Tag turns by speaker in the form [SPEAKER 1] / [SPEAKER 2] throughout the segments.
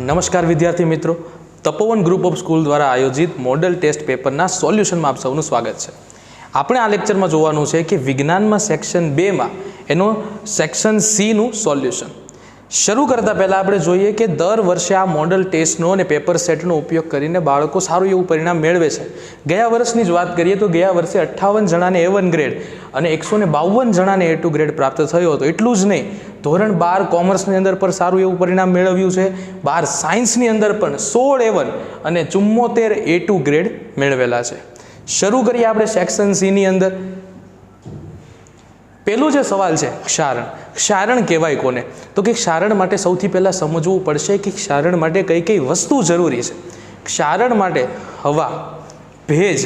[SPEAKER 1] નમસ્કાર વિદ્યાર્થી મિત્રો, તપોવન ગ્રુપ ઓફ સ્કૂલ દ્વારા આયોજિત મોડેલ ટેસ્ટ પેપરના સોલ્યુશનમાં આપ સૌનું સ્વાગત છે। આપણે આ લેક્ચરમાં જોવાનું છે કે વિજ્ઞાનમાં સેક્શન 2માં એનો સેક્શન સીનું સોલ્યુશન। શરૂ કરતા પહેલાં આપણે જોઈએ કે દર વર્ષે આ મોડેલ ટેસ્ટનો અને પેપર સેટનો ઉપયોગ કરીને બાળકો સારું એવું પરિણામ મેળવે છે। ગયા વર્ષની જ વાત કરીએ તો ગયા વર્ષે 58 જણાને A1 ગ્રેડ અને 152 જણાને A2 ગ્રેડ પ્રાપ્ત થયો હતો। એટલું જ નહીં, ધોરણ 12 કોમર્સની અંદર પણ સારું એવું પરિણામ મેળવ્યું છે। 12 સાયન્સની અંદર પણ 16 A1 અને 74 A2 ગ્રેડ મેળવેલા છે। શરૂ કરીએ આપણે સેક્શન સીની અંદર। પહેલો જે સવાલ છે ક્ષારણ। ક્ષારણ કહેવાય કોને? તો કે ક્ષારણ માટે સૌથી પહેલાં સમજવું પડશે કે ક્ષારણ માટે કઈ કઈ વસ્તુ જરૂરી છે। ક્ષારણ માટે હવા, ભેજ,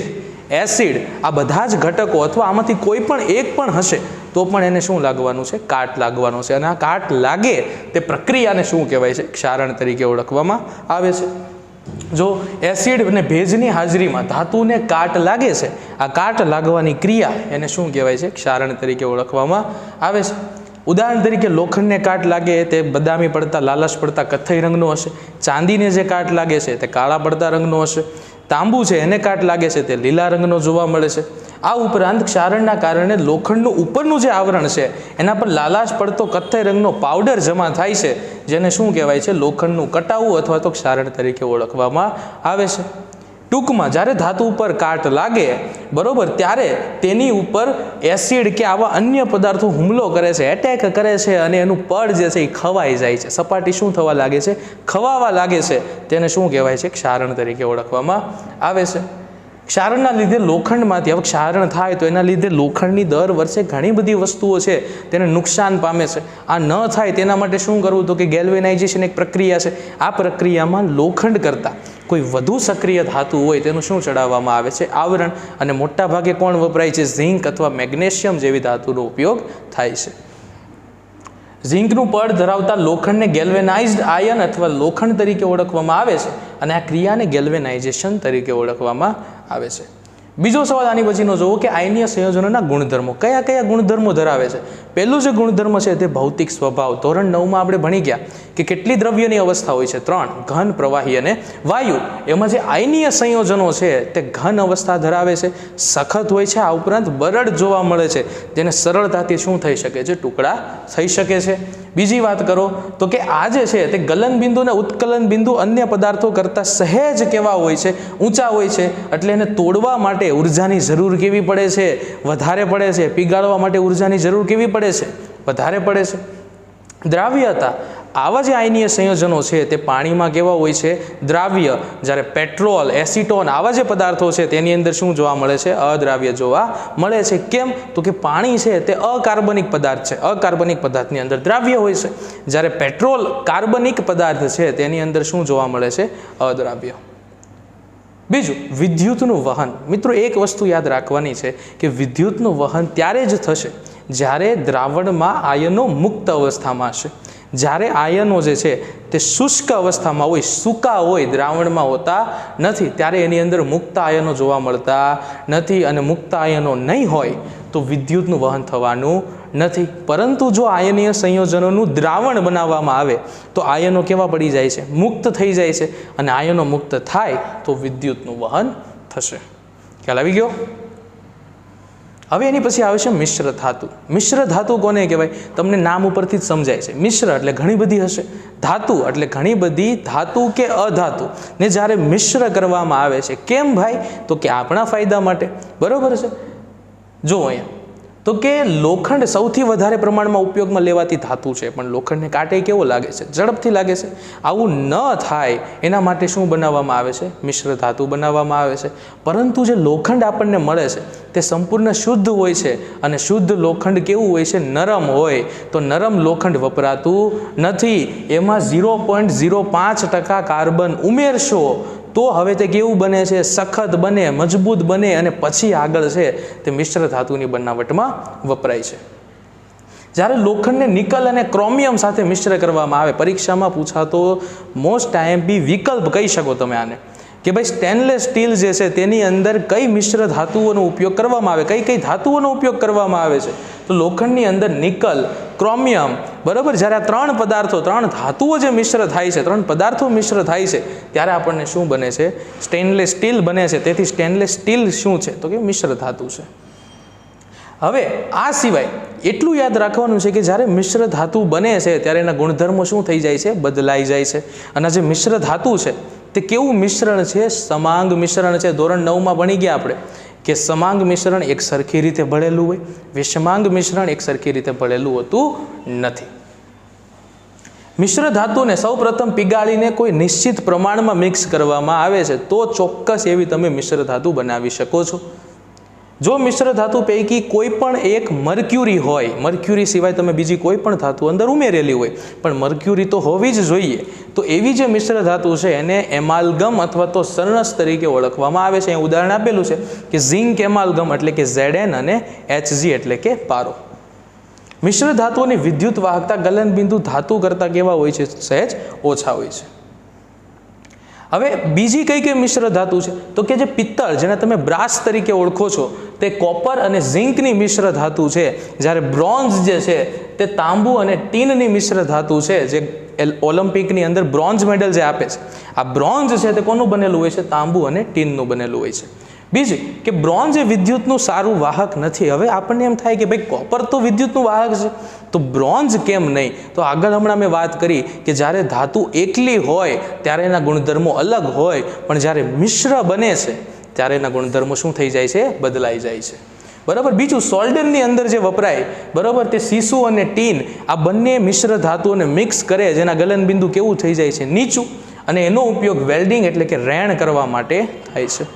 [SPEAKER 1] એસિડ આ બધા જ ઘટકો અથવા આમાંથી કોઈ પણ એક પણ હશે તો પણ એને શું લાગવાનું છે? કાટ લાગવાનો છે। અને આ કાટ લાગે તે પ્રક્રિયાને શું કહેવાય છે? ક્ષારણ તરીકે ઓળખવામાં આવે છે। જો એસિડ અને ભેજની હાજરીમાં ધાતુને કાટ લાગે છે, આ કાટ લાગવાની ક્રિયા એને શું કહેવાય છે? ક્ષારણ તરીકે ઓળખવામાં આવે છે। ઉદાહરણ તરીકે લોખંડને કાટ લાગે તે બદામી પડતા લાલચ પડતા કથ્થઈ રંગનો હશે। ચાંદીને જે કાટ લાગે છે તે કાળા પડતા રંગનો હશે। તાંબુ છે એને કાટ લાગે છે તે લીલા રંગનો જોવા મળે છે। આ ઉપરાંત ક્ષારણના કારણે લોખંડનું ઉપરનું જે આવરણ છે એના પર લાલાશ પડતો કથ્થઈ રંગનો પાવડર જમા થાય છે, જેને શું કહેવાય છે? લોખંડનું કટાવું અથવા તો ક્ષારણ તરીકે ઓળખવામાં આવે છે। ટૂંકમાં જ્યારે ધાતુ ઉપર કાટ લાગે બરોબર, ત્યારે તેની ઉપર એસિડ કે આવા અન્ય પદાર્થો હુમલો કરે છે, એટેક કરે છે અને એનું પડ જે છે એ ખવાઈ જાય છે। સપાટી શું થવા લાગે છે? ખવાવા લાગે છે। તેને શું કહેવાય છે? ક્ષારણ તરીકે ઓળખવામાં આવે છે। ક્ષારણના લીધે લોખંડમાંથી હવે ક્ષારણ થાય તો એના લીધે લોખંડની દર વર્ષે ઘણી બધી વસ્તુઓ છે તેને નુકસાન પામે છે। આ ન થાય તેના માટે શું કરવું? તો કે ગેલ્વેનાઇઝેશન એક પ્રક્રિયા છે। આ પ્રક્રિયામાં લોખંડ કરતાં કોઈ વધુ સક્રિય ધાતુ હોય તેનું શું ચડાવવામાં આવે છે? આવરણ। અને મોટા ભાગે કોણ વપરાય છે? ઝિંક અથવા મેગ્નેશિયમ જેવી ધાતુનો ઉપયોગ થાય છે। ઝિંકનું પડ ધરાવતા લોખંડને ગેલ્વેનાઇઝ્ડ આયન અથવા લોખંડ તરીકે ઓળખવામાં આવે છે અને આ ક્રિયાને ગેલ્વેનાઇઝેશન તરીકે ઓળખવામાં આવે છે। બીજો સવાલ આની પછીનો જોવો કે આયનીય સંયોજનોના ગુણધર્મો કયા કયા ગુણધર્મો ધરાવે છે। પહેલું જે ગુણધર્મ છે તે ભૌતિક સ્વભાવ। ધોરણ 9માં આપણે ભણી ગયા કે કેટલી દ્રવ્યની અવસ્થા હોય છે? 3, ઘન, પ્રવાહી અને વાયુ। એમાં જે આયનીય સંયોજનો છે તે ઘન અવસ્થા ધરાવે છે, સખત હોય છે, આ ઉપરાંત બરડ જોવા મળે છે, જેને સરળતાથી શું થઈ શકે છે? ટુકડા થઈ શકે છે। બીજી વાત કરો તો કે આ જે છે તે ગલન બિંદુ અને ઉત્કલન બિંદુ અન્ય પદાર્થો કરતાં સહેજ કેવા હોય છે? ઊંચા હોય છે। એટલે એને તોડવા માટે ઉર્જાની જરૂર કેવી પડે છે? વધારે પડે છે। પીગાળવા માટે ઉર્જાની જરૂર કેવી પડે છે? વધારે પડે છે। દ્રાવ્યતા, આવા જે આયનીય સંયોજનો છે તે પાણીમાં કેવા હોય છે? દ્રાવ્ય। જ્યારે પેટ્રોલ, એસિટોન આવા જે પદાર્થો છે તેની અંદર શું જોવા મળે છે? અદ્રાવ્ય જોવા મળે છે। કેમ? તો કે પાણી છે તે અકાર્બનિક પદાર્થ છે, અકાર્બનિક પદાર્થની અંદર દ્રાવ્ય હોય છે, જ્યારે પેટ્રોલ કાર્બનિક પદાર્થ છે તેની અંદર શું જોવા મળે છે? અદ્રાવ્ય। બીજું, વિદ્યુતનું વહન। મિત્રો એક વસ્તુ યાદ રાખવાની છે કે વિદ્યુતનું વહન ત્યારે જ થશે જ્યારે દ્રાવણમાં આયનો મુક્ત અવસ્થામાં હશે। જ્યારે આયનો જે છે તે શુષ્ક અવસ્થામાં હોય, સૂકા હોય, દ્રાવણમાં હોતા નથી, ત્યારે એની અંદર મુક્ત આયનો જોવા મળતા નથી। અને મુક્ત આયનો નહીં હોય તો વિદ્યુતનું વહન થવાનું નથી। પરંતુ જો આયનીય સંયોજનોનું દ્રાવણ બનાવવામાં આવે તો આયનો કેવા પડી જાય છે? મુક્ત થઈ જાય છે। અને આયનો મુક્ત થાય તો વિદ્યુતનું વહન થશે। ખ્યાલ આવી ગયો? હવે એની પછી આવે છે મિશ્ર ધાતુ। મિશ્ર ધાતુ કોને કહેવાય? તમને નામ ઉપરથી જ સમજાય છે। મિશ્ર એટલે ઘણી બધી હશે, ધાતુ એટલે ઘણી બધી ધાતુ કે અધાતુ ને જ્યારે મિશ્ર કરવામાં આવે છે। કેમ ભાઈ? તો કે આપણા ફાયદા માટે, બરોબર છે। જો અહીંયા તો કે લોખંડ સૌથી વધારે પ્રમાણમાં ઉપયોગમાં લેવાતી ધાતુ છે, પણ લોખંડને કાંટે કેવો લાગે છે? ઝડપથી લાગે છે। આવું ન થાય એના માટે શું બનાવવામાં આવે છે? મિશ્ર ધાતુ બનાવવામાં આવે છે। પરંતુ જે લોખંડ આપણને મળે છે તે સંપૂર્ણ શુદ્ધ હોય છે અને શુદ્ધ લોખંડ કેવું હોય છે? નરમ હોય। તો નરમ લોખંડ વપરાતું નથી, એમાં 0.05% કાર્બન ઉમેરશો તો હવે તે કેવું બને છે? સખત બને, મજબૂત બને અને પછી આગળ છે તે મિશ્ર ધાતુની બનાવટમાં વપરાય છે। જ્યારે લોખંડને નિકલ અને ક્રોમિયમ સાથે મિશ્ર કરવામાં આવે, પરીક્ષામાં પૂછાતો મોસ્ટ IMP વિકલ્પ કહી શકો તમે આને, કે ભાઈ સ્ટેનલેસ સ્ટીલ જે છે તેની અંદર કઈ મિશ્ર ધાતુઓનો ઉપયોગ કરવામાં આવે, કઈ કઈ ધાતુઓનો ઉપયોગ કરવામાં આવે છે. તો લોખંડની અંદર નિકલ, ક્રોમિયમ, બરાબર. જ્યારે આ ત્રણ પદાર્થો, ત્રણ ધાતુઓ જે મિશ્ર થાય છે, ત્રણ પદાર્થો મિશ્ર થાય છે, ત્યારે આપણને શું બને છે? સ્ટેનલેસ સ્ટીલ બને છે. તેથી સ્ટેનલેસ સ્ટીલ શું છે? તો કે મિશ્ર ધાતુ છે. હવે આ સિવાય એટલું યાદ રાખવાનું છે કે જ્યારે મિશ્ર ધાતુ બને છે ત્યારે એના ગુણધર્મો શું થઈ જાય છે? બદલાઈ જાય છે. અને જે મિશ્ર ધાતુ છે તે કેવું મિશ્રણ છે? સમાંગ મિશ્રણ છે. ધોરણ 9માં ભણી ગયા આપણે કે સમાંગ મિશ્રણ એક સરખી રીતે ભળેલું હોય, વિષમાંગ મિશ્રણ એક સરખી રીતે ભળેલું હોતું નથી. મિશ્ર ધાતુને સૌપ્રથમ પીગાળીને કોઈ નિશ્ચિત પ્રમાણમાં મિક્સ કરવામાં આવે છે તો ચોક્કસ એવી તમે મિશ્ર ધાતુ બનાવી શકો છો. જો મિશ્ર ધાતુ પૈકી કોઈ પણ એક મર્ક્યુરી હોય, મર્ક્યુરી સિવાય તમે બીજી કોઈ પણ ધાતુ અંદર ઉમેરેલી હોય, પણ મર્ક્યુરી તો હોવી જ જોઈએ, તો એવી જે મિશ્ર ધાતુ છે એને એમાલ્ગમ અથવા તો સરણસ તરીકે ઓળખવામાં આવે છે. અહીં ઉદાહરણ આપેલું છે કે ઝિંક એમાલ્ગમ એટલે કે Zn અને Hg એટલે કે પારો. મિશ્ર ધાતુઓની વિદ્યુત વાહકતા ગલનબિંદુ ધાતુ કરતાં કેવા હોય છે? સહેજ ઓછા હોય છે. હવે બીજી કઈ કઈ મિશ્ર ધાતુ છે? તો કે જે પિત્તળ, જેને તમે બ્રાસ તરીકે ઓળખો છો, તે કોપર અને ઝિંકની મિશ્ર ધાતુ છે. જ્યારે બ્રોન્ઝ જે છે તે તાંબુ અને ટીનની મિશ્ર ધાતુ છે. જે ઓલિમ્પિકની અંદર બ્રોન્ઝ મેડલ જે આપે છે, આ બ્રોન્ઝ છે તે કોનું બનેલું હોય છે? તાંબુ અને ટીનનું બનેલું હોય છે. બીજી કે બ્રોન્ઝ એ વિદ્યુતનું સારું વાહક નથી. હવે આપણને એમ થાય કે ભાઈ કોપર તો વિદ્યુતનું વાહક છે, તો બ્રોન્ઝ કેમ નહીં? તો આગળ હમણાં મેં વાત કરી કે જ્યારે ધાતુ એકલી હોય ત્યારે એના ગુણધર્મો અલગ હોય, પણ જ્યારે મિશ્ર બને છે ત્યારે એના ગુણધર્મો શું થઈ જાય છે? બદલાઈ જાય છે. બરાબર. બીજું, સોલ્ડરની અંદર જે વપરાય, બરાબર, તે સીસુ અને ટીન આ બંને મિશ્ર ધાતુઓને મિક્સ કરે, જેના ગલનબિંદુ કેવું થઈ જાય છે? નીચું. અને એનો ઉપયોગ વેલ્ડિંગ એટલે કે રેણ કરવા માટે થાય છે.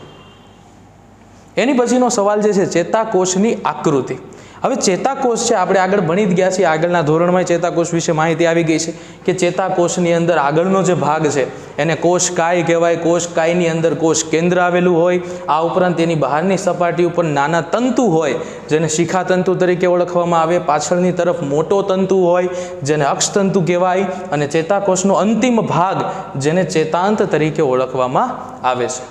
[SPEAKER 1] એની પછીનો સવાલ જે છે ચેતાકોષની આકૃતિ. હવે ચેતાકોષ છે આપણે આગળ ભણી જ ગયા છીએ, આગળના ધોરણમાં ચેતાકોષ વિશે માહિતી આવી ગઈ છે કે ચેતાકોષની અંદર આગળનો જે ભાગ છે એને કોષકાય કહેવાય. કોષકાયની અંદર કોષ કેન્દ્ર આવેલું હોય. આ ઉપરાંત તેની બહારની સપાટી ઉપર નાના તંતુ હોય જેને શિખાતંતુ તરીકે ઓળખવામાં આવે. પાછળની તરફ મોટો તંતુ હોય જેને અક્ષતંતુ કહેવાય. અને ચેતાકોષનો અંતિમ ભાગ જેને ચેતાંત તરીકે ઓળખવામાં આવે છે.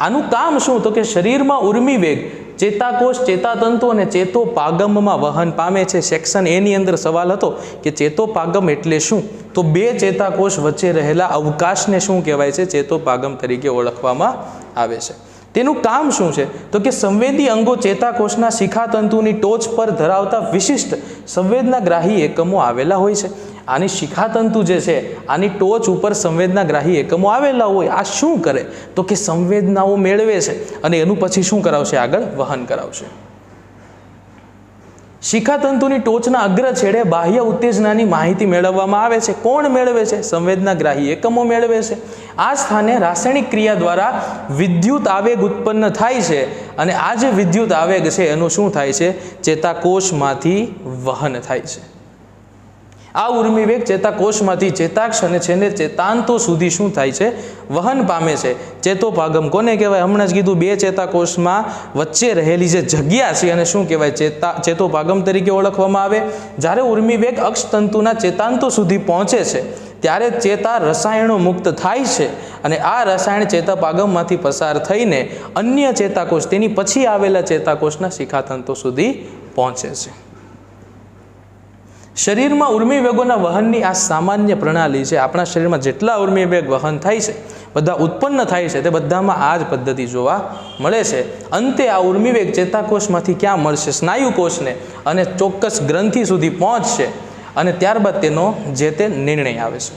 [SPEAKER 1] આનું કામ શું? તો કે શરીરમાં ઉર્મિ વેગ ચેતાકોષ, ચેતાતંતુ અને ચેતોપાગમમાં વહન પામે છે. સેક્શન એ ની અંદર સવાલ હતો કે ચેતોપાગમ એટલે શું? તો બે ચેતાકોષ વચ્ચે રહેલા અવકાશને શું કહેવાય છે? ચેતોપાગમ તરીકે ઓળખવામાં આવે છે. તેનું કામ શું છે? તો કે સંવેદી અંગો ચેતાકોષના શિખાતંતુની ટોચ પર ધરાવતા વિશિષ્ટ સંવેદનાગ્રાહી એકમો આવેલા હોય છે. આની શિખાતંતુ જે છે આની ટોચ ઉપર સંવેદનાગ્રાહી એકમો આવેલા હોય. આ શું કરે? તો કે સંવેદનાઓ મેળવે છે અને એનું પછી શું કરાવશે? આગળ વહન કરાવશે. શિખાતંતુની ટોચના અગ્ર છેડે બાહ્ય ઉત્તેજનાની માહિતી મેળવવામાં આવે છે. કોણ મેળવે છે? સંવેદનાગ્રાહી એકમો મેળવે છે. આ સ્થાને રાસાયણિક ક્રિયા દ્વારા વિદ્યુત આવેગ ઉત્પન્ન થાય છે અને આ જે વિદ્યુત આવેગ છે એનું શું થાય છે? ચેતાકોષમાંથી વહન થાય છે. આ ઉર્મિ વેગ ચેતાકોષમાંથી ચેતાક્ષ અને છેલ્લે ચેતાંતો સુધી શું થાય છે? વહન પામે છે. ચેતોપાગમ કોને કહેવાય? હમણાં જ કીધું, બે ચેતાકોષમાં વચ્ચે રહેલી જે જગ્યા છે અને શું કહેવાય? ચેતોપાગમ તરીકે ઓળખવામાં આવે. જ્યારે ઉર્મિ વેગ અક્ષતંતુના ચેતાંતો સુધી પહોંચે છે ત્યારે ચેતા રસાયણો મુક્ત થાય છે અને આ રસાયણ ચેતાપાગમમાંથી પસાર થઈને અન્ય ચેતાકોષ, તેની પછી આવેલા ચેતાકોષના શિખાતંતો સુધી પહોંચે છે. શરીરમાં ઉર્મિ વેગોના વહનની આ સામાન્ય પ્રણાલી છે. આપણા શરીરમાં જેટલા ઉર્મિ વેગ વહન થાય છે, બધા ઉત્પન્ન થાય છે, તે બધામાં આ જ પદ્ધતિ જોવા મળે છે. અંતે આ ઉર્મિ વેગ ચેતાકોષમાંથી ક્યાં મળશે? સ્નાયુકોષને અને ચોક્કસ ગ્રંથિ સુધી પહોંચશે અને ત્યારબાદ તેનો જે તે નિર્ણય આવે છે.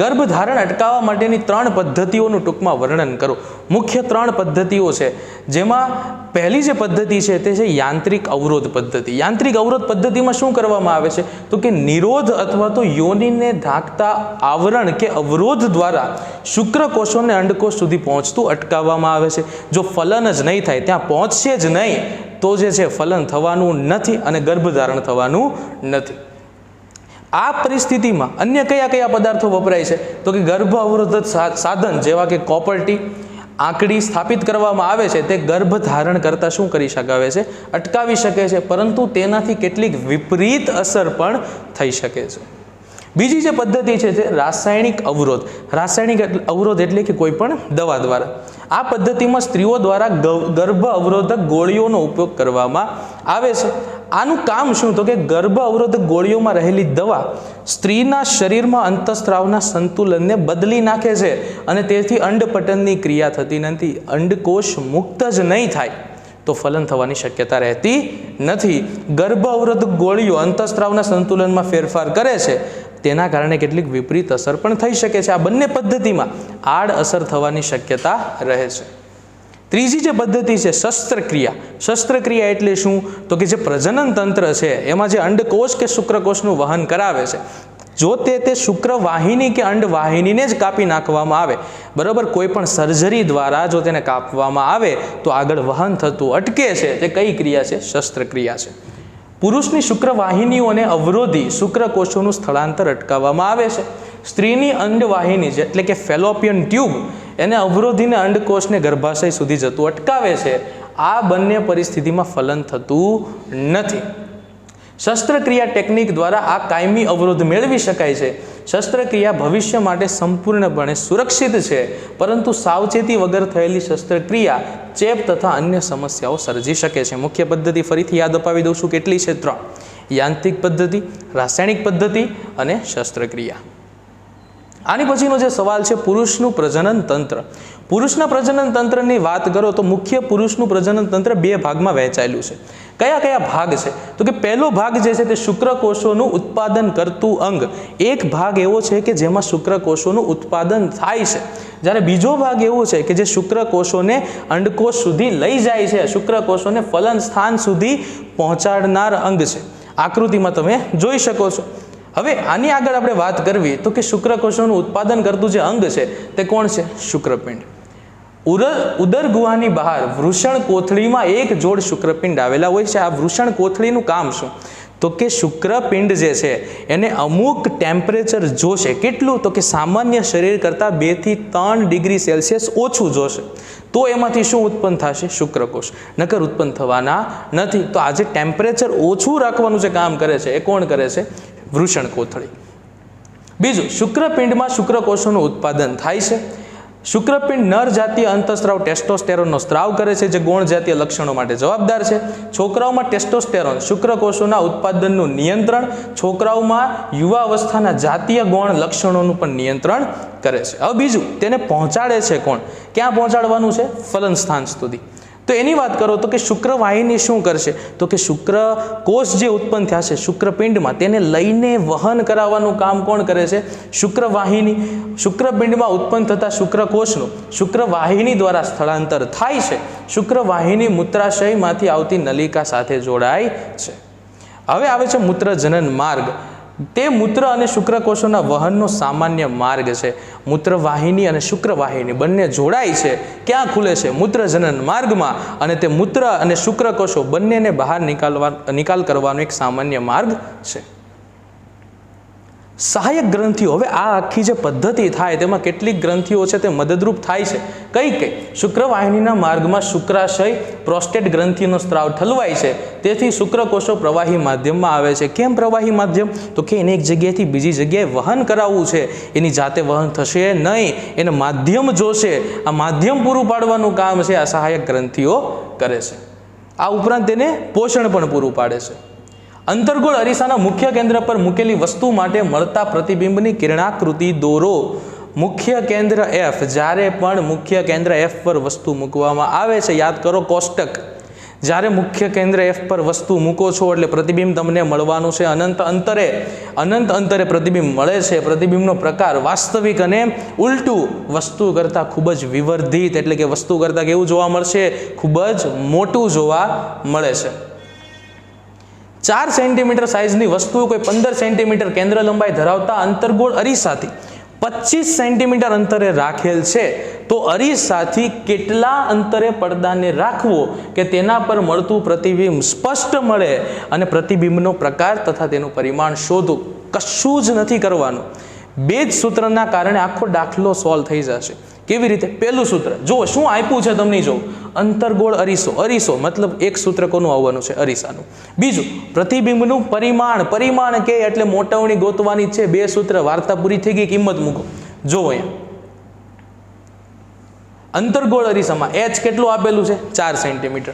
[SPEAKER 1] ગર્ભધારણ અટકાવવા માટેની 3 પદ્ધતિઓનું ટૂંકમાં વર્ણન કરો. મુખ્ય 3 પદ્ધતિઓ છે, જેમાં પહેલી જે પદ્ધતિ છે તે છે યાંત્રિક અવરોધ પદ્ધતિ. યાંત્રિક અવરોધ પદ્ધતિમાં શું કરવામાં આવે છે? તો કે નિરોધ અથવા તો યોનિને ઢાંકતા આવરણ કે અવરોધ દ્વારા શુક્રકોષોને અંડકોષ સુધી પહોંચતું અટકાવવામાં આવે છે. જો ફલન જ નહીં થાય, ત્યાં પહોંચશે જ નહીં, તો જે છે ફલન થવાનું નથી અને ગર્ભધારણ થવાનું નથી. આ પરિસ્થિતિમાં અન્ય કયા કયા પદાર્થો વપરાય છે? તો કે ગર્ભ અવરોધક સાધન જેવા કે કોપરટી, આંકડી સ્થાપિત કરવામાં આવે છે તે ગર્ભધારણ કરતાં શું કરી શકાવે છે? અટકાવી શકે છે, પરંતુ તેનાથી કેટલીક વિપરીત અસર પણ થઈ શકે છે. બીજી જે પદ્ધતિ છે તે રાસાયણિક અવરોધ. રાસાયણિક અવરોધ એટલે કે કોઈ પણ દવા દ્વારા. આ પદ્ધતિમાં સ્ત્રીઓ દ્વારા ગર્ભ અવરોધક ગોળીઓનો ઉપયોગ કરવામાં આવે છે. આનું કામ શું? તો કે ગર્ભ અવરોધક ગોળીઓમાં રહેલી દવા સ્ત્રીના શરીરમાં અંતઃસ્ત્રાવના સંતુલનને બદલી નાખે છે અને તેથી અંડપટનની ક્રિયા થતી નથી. અંડકોષ મુક્ત જ નહીં થાય તો ફલન થવાની શક્યતા રહેતી નથી. ગર્ભ અવરોધક ગોળીઓ અંતઃસ્ત્રાવના સંતુલનમાં ફેરફાર કરે છે, તેના કારણે કેટલીક વિપરીત અસર પણ થઈ શકે છે. આ બંને પદ્ધતિમાં આડ અસર થવાની શક્યતા રહે છે. ત્રીજી જે પદ્ધતિ છે શસ્ત્રક્રિયા. શસ્ત્રક્રિયા એટલે શું? તો કે જે પ્રજનન તંત્ર છે એમાં જે અંડકોષ કે શુક્રકોષનું વહન કરાવે છે, જો તે શુક્રવાહિની કે અંડવાહિનીને જ કાપી નાખવામાં આવે, બરાબર, કોઈ પણ સર્જરી દ્વારા જો તેને કાપવામાં આવે તો આગળ વહન થતું અટકે છે. તે કઈ ક્રિયા છે? શસ્ત્રક્રિયા છે. પુરુષની શુક્રવાહિનીઓને અવરોધી શુક્રકોષોનું સ્થળાંતર અટકાવવામાં આવે છે. સ્ત્રીની અંડવાહિની એટલે કે ફેલોપિયન ટ્યુબ એને અવરોધીને અંડકોષને ગર્ભાશય સુધી જતું અટકાવે છે. આ બંને પરિસ્થિતિમાં ફલન થતું નથી. શસ્ત્રક્રિયા ટેકનિક દ્વારા આ કાયમી અવરોધ મેળવી શકાય છે. શસ્ત્રક્રિયા ભવિષ્ય માટે સંપૂર્ણપણે સુરક્ષિત છે, પરંતુ સાવચેતી વગર થયેલી શસ્ત્રક્રિયા ચેપ તથા અન્ય સમસ્યાઓ સર્જી શકે છે. મુખ્ય પદ્ધતિ ફરીથી યાદ અપાવી દઉં છું, કેટલી છે? 3. યાંત્રિક પદ્ધતિ, રાસાયણિક પદ્ધતિ અને શસ્ત્રક્રિયા. આની પછીનો જે સવાલ છે પુરુષનું પ્રજનન તંત્ર. પુરુષના પ્રજનન તંત્રની વાત કરો તો મુખ્ય પુરુષનું પ્રજનન તંત્ર 2 ભાગમાં વહેંચાયેલું છે. કયા કયા ભાગ છે? તો કે પહેલો ભાગ જે છે તે શુક્રકોષોનું ઉત્પાદન કરતું અંગ. એક ભાગ એવો છે કે જેમાં શુક્રકોષોનું ઉત્પાદન થાય છે, જ્યારે બીજો ભાગ એવો છે કે જે શુક્રકોષોને અંડકોષ સુધી લઈ જાય છે, શુક્રકોષોને ફલન સ્થાન સુધી પહોંચાડનાર અંગ છે. આકૃતિમાં તમે જોઈ શકો છો. હવે આની આગળ આપણે વાત કરવી તો કે શુક્રકોષોનું ઉત્પાદન કરતું જે અંગ છે તે કોણ છે? શુક્રપિંડ. ઉદર ગુહાની બહાર વૃષણ કોથળીમાં એક જોડ શુક્રપિંડ આવેલા હોય છે. આ વૃષણ કોથળીનું કામ શું? તો કે શુક્રપિંડ જે છે એને અમુક ટેમ્પરેચર જોશે. કેટલું? તો કે સામાન્ય શરીર કરતાં 2 થી 3 ડિગ્રી સેલ્સિયસ ઓછું જોશે. તો એમાંથી શું ઉત્પન્ન થશે? શુક્રકોષ. નકર ઉત્પન્ન થવાના નથી. તો આજે ટેમ્પરેચર ઓછું રાખવાનું જે કામ કરે છે એ કોણ કરે છે? વૃષણ કોથળી. બીજું, શુક્રપિંડમાં શુક્રકોષોનું ઉત્પાદન થાય છે. શુક્રપિંડ નર જાતીય અંતઃસ્ત્રાવ ટેસ્ટોસ્ટેરોનનો સ્ત્રાવ કરે છે, જે ગૌણ જાતીય લક્ષણો માટે જવાબદાર છે. છોકરાઓમાં ટેસ્ટોસ્ટેરોન શુક્રકોષોના ઉત્પાદનનું નિયંત્રણ, છોકરાઓમાં યુવાવસ્થાના જાતીય ગૌણ લક્ષણોનું પણ નિયંત્રણ કરે છે. હવે બીજું, તેને પહોંચાડે છે કોણ? ક્યાં પહોંચાડવાનું છે? ફલન સ્થાન સુધી. તો એની વાત કરો તો કે શુક્રવાહિની શું કરશે? તો કે શુક્રકોષ જે ઉત્પન્ન થયા છે શુક્રપિંડમાં, તેને લઈને વહન કરાવવાનું કામ કોણ કરે છે? શુક્રવાહિની. શુક્રપિંડમાં ઉત્પન્ન થતા શુક્રકોષનું શુક્રવાહિની દ્વારા સ્થળાંતર થાય છે. શુક્રવાહિની મૂત્રાશયમાંથી આવતી નલિકા સાથે જોડાય છે. હવે આવે છે મૂત્રજનન માર્ગ. તે મૂત્ર અને શુક્રકોષોના વહનનો સામાન્ય માર્ગ છે. મૂત્રવાહિની અને શુક્રવાહિની બંને જોડાય છે. ક્યાં ખુલે છે? મૂત્રજનન માર્ગમાં. અને તે મૂત્ર અને શુક્રકોષો બંનેને બહાર નિકાલ કરવાનો એક સામાન્ય માર્ગ છે. સહાયક ગ્રંથિઓ. હવે આ આખી જે પદ્ધતિ થાય તેમાં કેટલીક ગ્રંથિઓ છે તે મદદરૂપ થાય છે. કઈ કઈ? શુક્રવાહિનીના માર્ગમાં શુક્રાશય પ્રોસ્ટેટ ગ્રંથિનો સ્ત્રાવ ઠલવાય છે, તેથી શુક્રકોષો પ્રવાહી માધ્યમમાં આવે છે. કેમ પ્રવાહી માધ્યમ? તો કે એને એક જગ્યાએથી બીજી જગ્યાએ વહન કરાવવું છે. એની જાતે વહન થશે નહીં, એને માધ્યમ જોશે. આ માધ્યમ પૂરું પાડવાનું કામ છે આ સહાયક ગ્રંથિઓ કરે છે. આ ઉપરાંત તેને પોષણ પણ પૂરું પાડે છે. અંતર્ગોળ અરીસાના મુખ્ય કેન્દ્ર પર મૂકેલી વસ્તુ માટે મળતા પ્રતિબિંબની કિરણાકૃતિ દોરો. મુખ્ય કેન્દ્ર F. જ્યારે પણ મુખ્ય કેન્દ્ર F પર વસ્તુ મૂકવામાં આવે છે, યાદ કરો કોષ્ટક, જ્યારે મુખ્ય કેન્દ્ર F પર વસ્તુ મૂકો છો એટલે પ્રતિબિંબ તમને મળવાનું છે અનંત અંતરે પ્રતિબિંબ મળે છે. પ્રતિબિંબનો પ્રકાર વાસ્તવિક અને ઉલટું. વસ્તુ કરતાં ખૂબ જ વિવર્ધિત એટલે કે વસ્તુ કરતાં કેવું જોવા મળશે? ખૂબ જ મોટું જોવા મળે છે. 4 સેન્ટીમીટર સાઇઝની વસ્તુ કોઈ 15 સેન્ટીમીટર કેન્દ્ર લંબાઈ ધરાવતા અંતર્ગોળ અરીસાથી 25 સેન્ટીમીટર અંતરે રાખેલ છે, તો અરીસાથી કેટલા અંતરે પડદાને રાખવો કે તેના પર મળતું પ્રતિબિંબ સ્પષ્ટ મળે અને પ્રતિબિંબનો પ્રકાર તથા તેનું પરિમાણ શોધો. કશું જ નથી કરવાનું. બે જ સૂત્રના કારણે આખો દાખલો સોલ્વ થઈ જશે. કેવી રીતે? પહેલું સૂત્ર જો શું આપ્યું છે તમને, જો અંતર્ગોળ અરીસો, અરીસો મતલબ એક સૂત્ર કોનું આવવાનું છે? અરીસાનું. બીજું પ્રતિબિંબનું પરિમાણ, પરિમાણ કે એટલે મોટવણી ગોતવાની છે. બે સૂત્ર, વાર્તા પૂરી થઈ ગઈ, કિંમત મૂકો. જો અહીંયા અંતર્ગોળ અરીસામાં h કેટલું આપેલું છે? 4 સેન્ટીમીટર.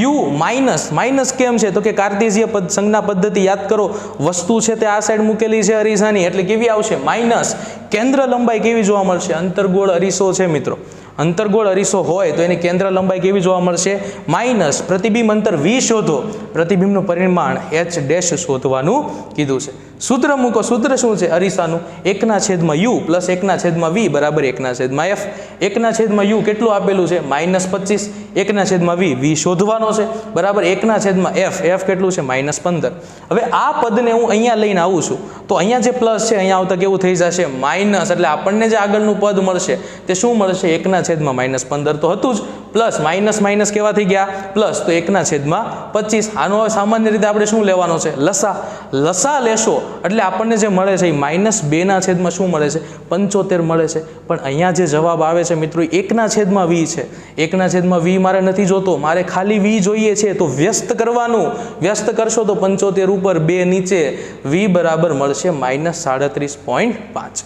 [SPEAKER 1] u માઇનસ, માઇનસ કેમ છે તો કે કાર્ટેશિય સંજ્ઞા પદ્ધતિ યાદ કરો, વસ્તુ છે તે આ સાઈડ મૂકેલી છે અરીસાની એટલે કેવી આવશે? માઇનસ. કેન્દ્ર લંબાઈ કેવી જોવા મળશે? અંતર્ગોળ અરીસો છે મિત્રો, અંતર્ગોળ અરીસો હોય તો એની કેન્દ્ર લંબાઈ કેવી જોવા મળશે? માઇનસ. પ્રતિબિંબ અંતર v શોધો, પ્રતિબિંબનું પરિમાણ h ડેશ શોધવાનું કીધું છે. સૂત્ર મૂકો. સૂત્ર શું છે અરીસાનું? 1/u પ્લસ 1/v બરાબર 1/f. 1/u કેટલું આપેલું છે? -25. 1/v v શોધવાનો છે બરાબર 1/f. f કેટલું છે? -15. હવે આ પદને હું અહીંયા લઈને આવું છું તો અહીંયા જે પ્લસ છે અહીંયા આવતા કેવું થઈ જશે? માઇનસ. એટલે આપણને જે આગળનું પદ મળશે તે શું મળશે? 1/-15 તો હતું જ, પ્લસ માઇનસ માઇનસ કેવા થઈ ગયા? પ્લસ. તો 1/25. આનો હવે સામાન્ય રીતે આપણે શું લેવાનો છે? લસા. લસા લેશો એટલે આપણને જે મળે છે એ -2/, શું મળે છે? 75 મળે છે. પણ અહીંયા જે જવાબ આવે છે મિત્રો 1/v છે. 1/v મારે નથી જોતો, મારે ખાલી v જોઈએ છે. તો વ્યસ્ત કરવાનું, વ્યસ્ત કરશો તો 75 ઉપર 2 નીચે, v બરાબર મળશે -37.5.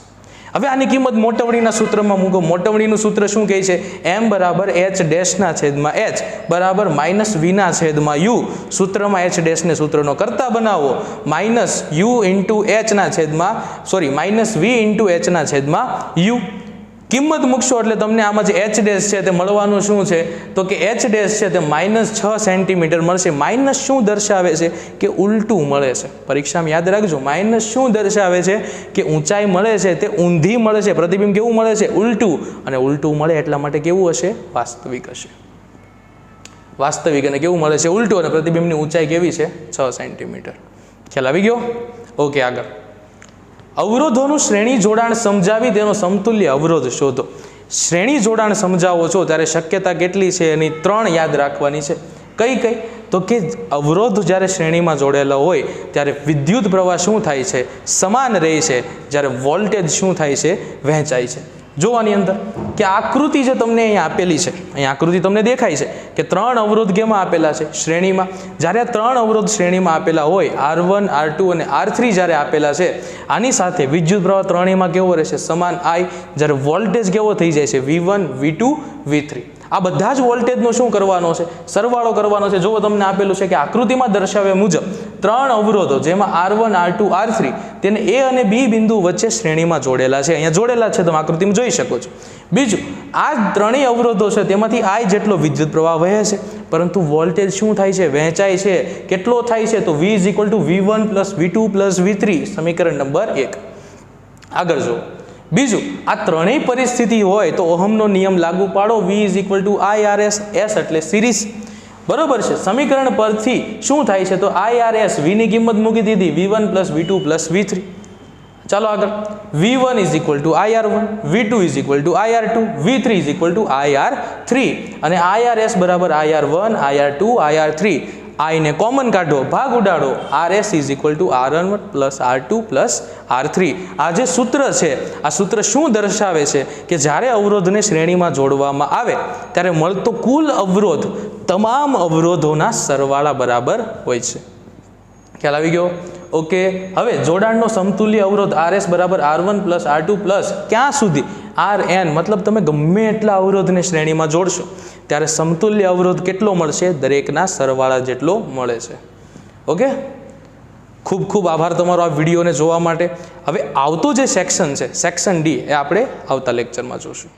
[SPEAKER 1] હવે આની કિંમત મોટવણીના સૂત્રમાં મૂકો. મોટવણીનું સૂત્ર શું કહે છે? m બરાબર h ડેશના છેદમાં h બરાબર -v ના છેદમાં u. સૂત્રમાં h ડેશને સૂત્રનો કરતા બનાવો, -u ઇન્ટુ h ના છેદમાં -v ઇન્ટુ h ના છેદમાં u. કિંમત મૂકશો એટલે તમને આમાં જે h ડેશ છે તે મળવાનું શું છે તો કે h ડેશ છે તે -6 સેન્ટીમીટર મળશે. માઇનસ શું દર્શાવે છે કે ઉલટું મળે છે. પરીક્ષામાં યાદ રાખજો, માઇનસ શું દર્શાવે છે કે ઊંચાઈ મળે છે તે ઊંધી મળે છે. પ્રતિબિંબ કેવું મળે છે? ઉલટું. અને ઉલટું મળે એટલા માટે કેવું હશે? વાસ્તવિક હશે. વાસ્તવિક અને કેવું મળે છે? ઉલટું. અને પ્રતિબિંબની ઊંચાઈ કેવી છે? 6 સેન્ટીમીટર. ખ્યાલ આવી ગયો? ઓકે, આગળ. અવરોધોનું શ્રેણી જોડાણ સમજાવી તેનો સમતુલ્ય અવરોધ શોધો. શ્રેણી જોડાણ સમજાવો છો ત્યારે શક્યતા કેટલી છે એની 3 યાદ રાખવાની છે. કઈ કઈ? તો કે અવરોધ જ્યારે શ્રેણીમાં જોડેલા હોય ત્યારે વિદ્યુત પ્રવાહ શું થાય છે? સમાન રહે છે. જ્યારે વોલ્ટેજ શું થાય છે? વહેંચાય છે. જોવાની અંદર કે આકૃતિ જે તમને અહીંયા આપેલી છે, અહીં આકૃતિ તમને દેખાય છે કે 3 અવરોધ કેમાં આપેલા છે? શ્રેણીમાં. જ્યારે આ 3 અવરોધ શ્રેણીમાં આપેલા હોય, R1, R2 અને R3 જ્યારે આપેલા છે, આની સાથે વિદ્યુત પ્રવાહ ત્રણેયમાં કેવો રહેશે? સમાન I. જ્યારે વોલ્ટેજ કેવો થઈ જાય છે? V1, V2, V3. આ બધા જ વોલ્ટેજનો શું કરવાનો છે? સરવાળો કરવાનો છે. જો તમને આપેલું છે કે આકૃતિમાં દર્શાવ્યા મુજબ 3 અવરોધો જેમાં R1, R2, R3 તેને A અને B બિંદુ વચ્ચે શ્રેણીમાં જોડેલા છે. અહીંયા જોડેલા છે, તમે આકૃતિમાં જોઈ શકો છો. બીજું, આ ત્રણેય અવરોધો છે તેમાંથી I જેટલો વિદ્યુત પ્રવાહ વહે છે, પરંતુ વોલ્ટેજ શું થાય છે? વહેંચાય છે. કેટલો થાય છે? તો V = V1 + V2 + V3. સમીકરણ નંબર 1. આગળ જો. બીજું, આ ત્રણેય પરિસ્થિતિ હોય તો ઓહમનો નિયમ લાગુ પાડો. V = IRS. S એટલે સિરીઝ. બરોબર છે. સમીકરણ પરથી શું થાય છે? તો IRS V ની કિંમત મૂકી દીધી, V1 + V2 + V3. ચાલો આગળ. V1 = IR1, V2 = IR2, V3 = IR3 અને IRS બરાબર IR1, IR2, IR3. I ને કોમન કાઢો, ભાગ ઉડાડો. RS = R1 + R2 + R3. આ જે સૂત્ર છે, આ સૂત્ર શું દર્શાવે છે કે જ્યારે અવરોધને શ્રેણીમાં જોડવામાં આવે ત્યારે મળતો કુલ અવરોધ તમામ અવરોધોના સરવાળા બરાબર હોય છે. ખ્યાલ આવી ગયો? ઓકે. હવે જોડાણનો સમતુલ્ય અવરોધ RS બરાબર R1 + R2 + ક્યાં સુધી? RN. મતલબ તમે ગમે એટલા અવરોધને શ્રેણીમાં જોડશો ત્યારે સમતુલ્ય અવરોધ કેટલો મળશે? દરેકના સરવાળા જેટલો મળે છે. ઓકે. ખૂબ ખૂબ આભાર તમારો આ વિડીયોને જોવા માટે. હવે આવતો જે સેક્શન છે, સેક્શન D, એ આપણે આવતા લેક્ચરમાં જોશું.